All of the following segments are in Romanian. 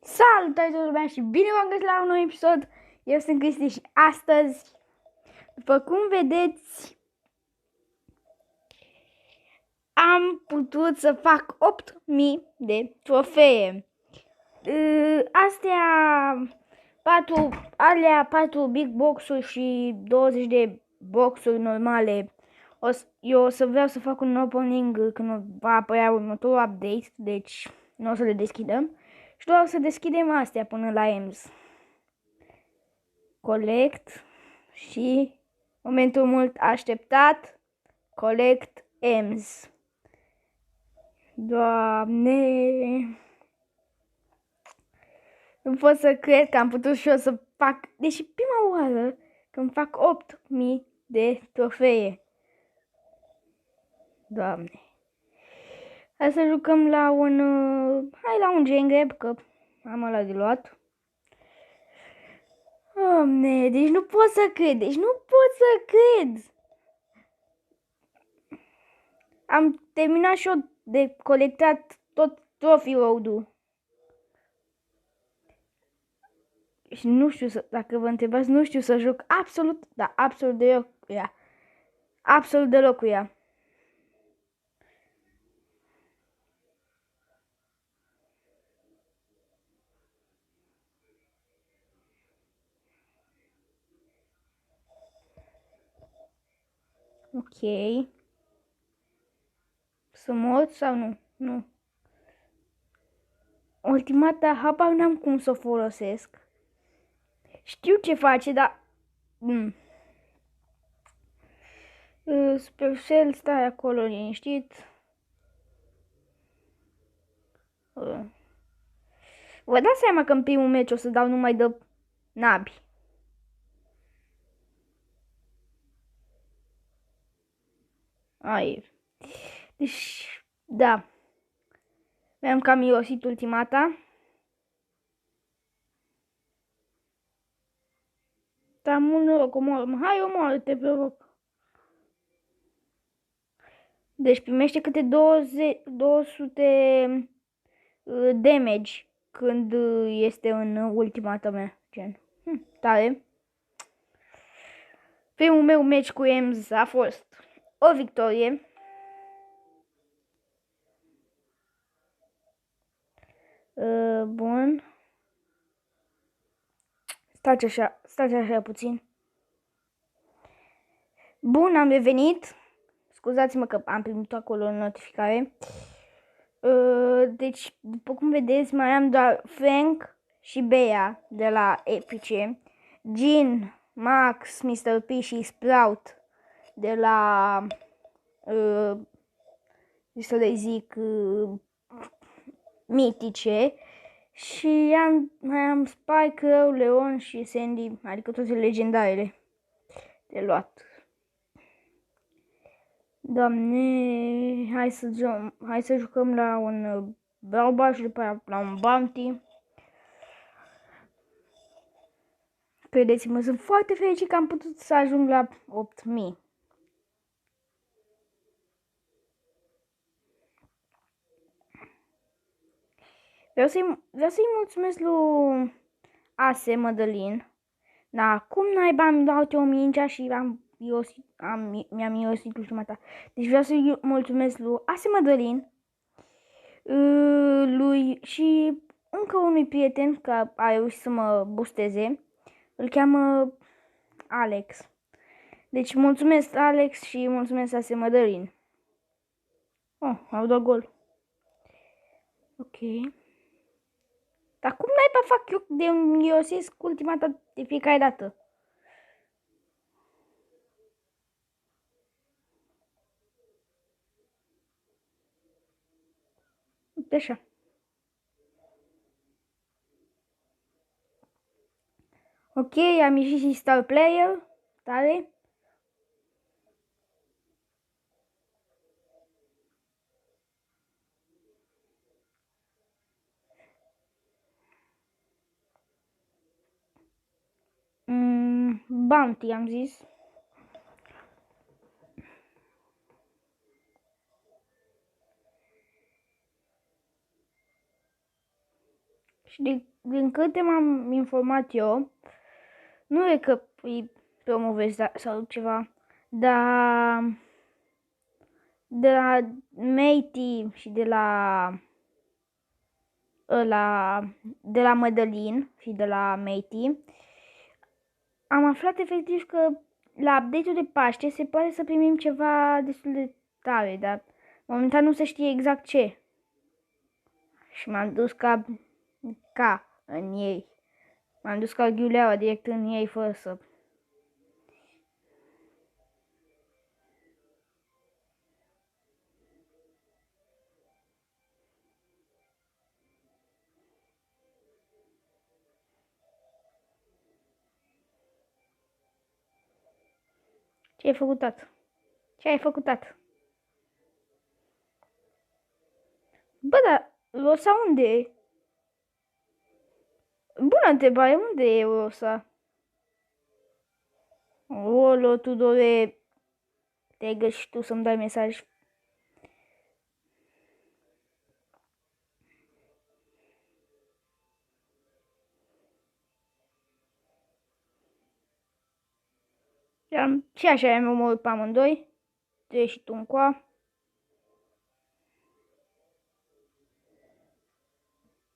Salutare toată lumea și bine v-am găsit la un nou episod. Eu sunt Cristi și astăzi, după cum vedeți, am putut să fac 8000 de trofee. Astea 4 big box-uri și 20 de box-uri normale. Eu o să vreau să fac un opening când va apărea următorul update, deci nu o să le deschidem. Și doar o să deschidem astea până la EMS. Collect și momentul mult așteptat, Collect EMS. Doamne, nu pot să cred că am putut și eu să fac, deși prima oară când fac 8000 de trofee. Doamne. Hai să jucăm la un, la un gen grab, că am ăla de luat. Doamne, deci nu pot să cred, Am terminat și eu de colectat tot trophy road-ul. Și nu știu dacă vă întrebați, nu știu să joc absolut deloc cu ea. Absolut deloc cu ea. Ok. Să mor sau nu? Nu. Ultimata, habar n-am cum să o folosesc. Știu ce face, dar... Supercell, stai acolo liniștit. Vă dați seama că în primul meci o să dau numai de nabi. Ai. Deci, da. Mi-am cam mirosit ultimata. Dar mult noroc, omoră-mă. Hai, omoră-te, pe rog. Deci primește câte 200 damage când este în ultimata mea, gen. Tare. Primul meu meci cu EMS a fost o victorie. Bun. Stați așa puțin. Bun, am revenit. Scuzați-mă că am primit acolo o notificare. Deci, după cum vedeți, mai am doar Frank și Bea de la Epice, Jean, Max, Mr. P și Sprout de la, să le zic, mitice. Și mai am Spike, Rău, Leon și Sandy, adică toate legendarele de luat. Doamne, hai să jucăm la un Barba și după aia la un Bounty. Credeți-mă, sunt foarte fericit că am putut să ajung la 8000. Vreau să-i mulțumesc lui Ase Mădălin. Da, cum naiba am dat o mingea și mi-am mirosit ultimata. Deci vreau să-i mulțumesc lui Ase Mădălin, lui și încă unui prieten că a reușit să mă boosteze. Îl cheamă Alex. Deci mulțumesc Alex și mulțumesc Ase Mădălin. Oh, au dat gol. Ok. Dar cum naiba fac eu de mirosesc ultima dată de fiecare dată? Uite așa. Ok, am ieșit și star player. Tare. Bounty am zis. Și din câte m-am informat eu, nu e că îi promovezi sau ceva, dar de la Matey și de la Madeline și de la Matey, am aflat efectiv că la update-ul de Paște se poate să primim ceva destul de tare, dar momentan nu se știe exact ce. Și m-am dus ca în ei. M-am dus ca ghiuleaua direct în ei fără să... Ce ai făcut, tată? Ce ai făcut, tată? Bă, dar Rosa unde e? Bună întrebare, unde e Rosa? Olo, Tudore, te-ai găsit tu să-mi dai mesaj. Și așa am omorât pe amândoi. Tu și tu încoa.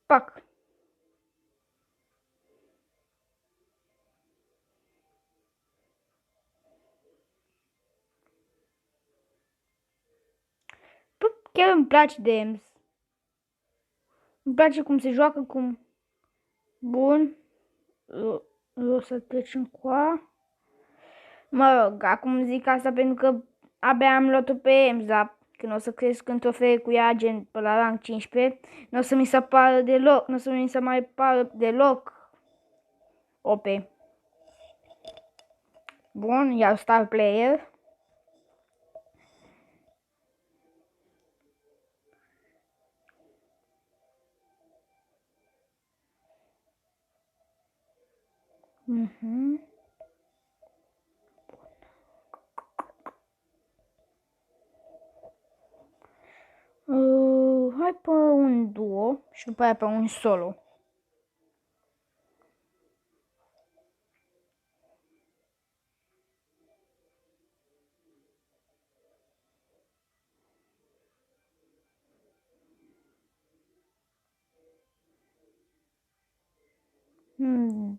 Pac. Păi, chiar îmi place de Ems. Îmi place cum se joacă, cum... Bun. O să trecem cu A. Mă rog, acum zic asta pentru că abia am luat-o pe Ems, dar când o să cresc într-o ferie cu ea, gen pe la rang 15, nu o să mi se pară deloc, nu o să mi se mai pară deloc OP. Bun, iar star player. Hai pe un duo și după aia pe un solo.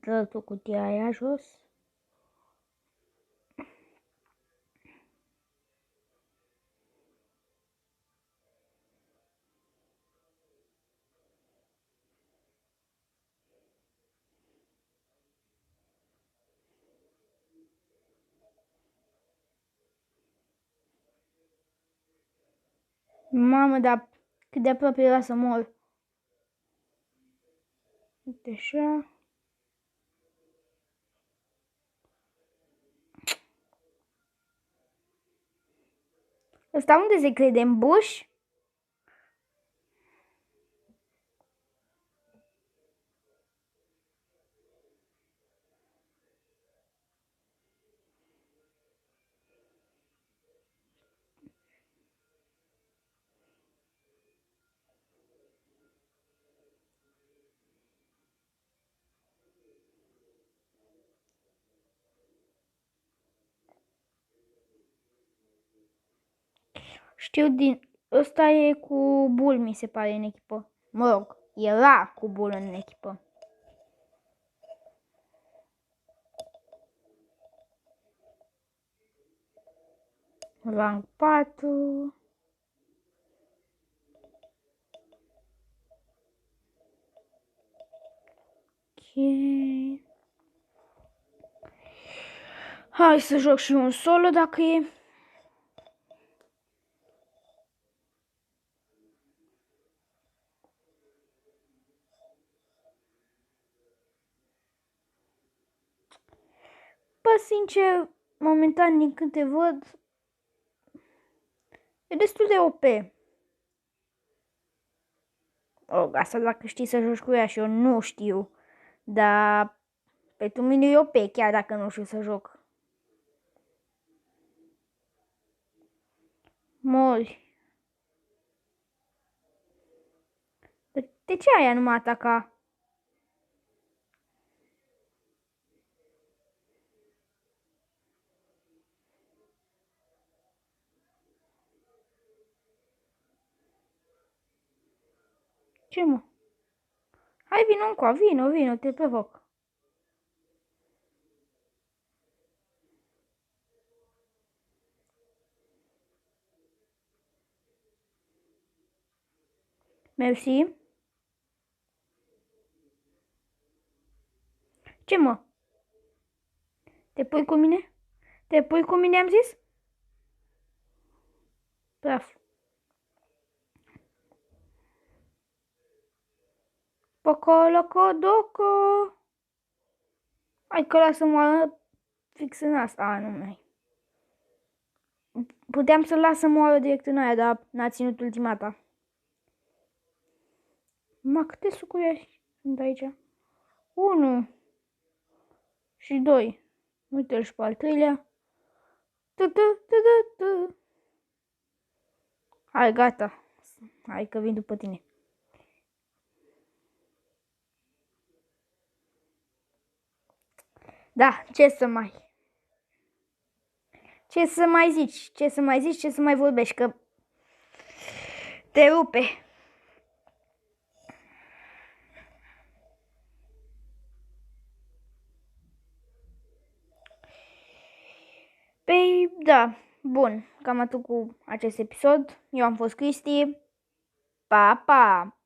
Dă tu cutia aia jos. Mamă, dar cât de aproape era să mor. Uite așa. Ăsta unde se crede? În buș? Știu din... Ăsta e cu Bull, mi se pare, în echipă. Mă rog, era cu Bull în echipă. Rang 4. Ok. Hai să joc și un solo dacă e. Bă, sincer, momentan din câte văd, e destul de OP. Asta dacă știi să joci cu ea și eu nu știu. Dar pentru mine e OP, chiar dacă nu știu să joc. Mori. De ce aia nu mă ataca? Ce, mă? Hai, vino încoa, vino, te provoc. Mersi. Ce, mă? Te pui cu mine? Te pui cu mine, am zis? Praf. Pocolocodoco. Hai că lasă moară fix în asta. A, nu mai. Puteam să-l las să moară direct în aia, dar n-a ținut ultimata. Ma, câte sucuri sunt aici? 1 și 2. Uite-l și pe al treilea. Hai, gata. Hai că vin după tine. Da, ce să mai... Ce să mai zici? Ce să mai zici? Ce să mai vorbești? Că te rupe. Păi, da. Bun. Cam atât cu acest episod. Eu am fost Cristi. Pa, pa!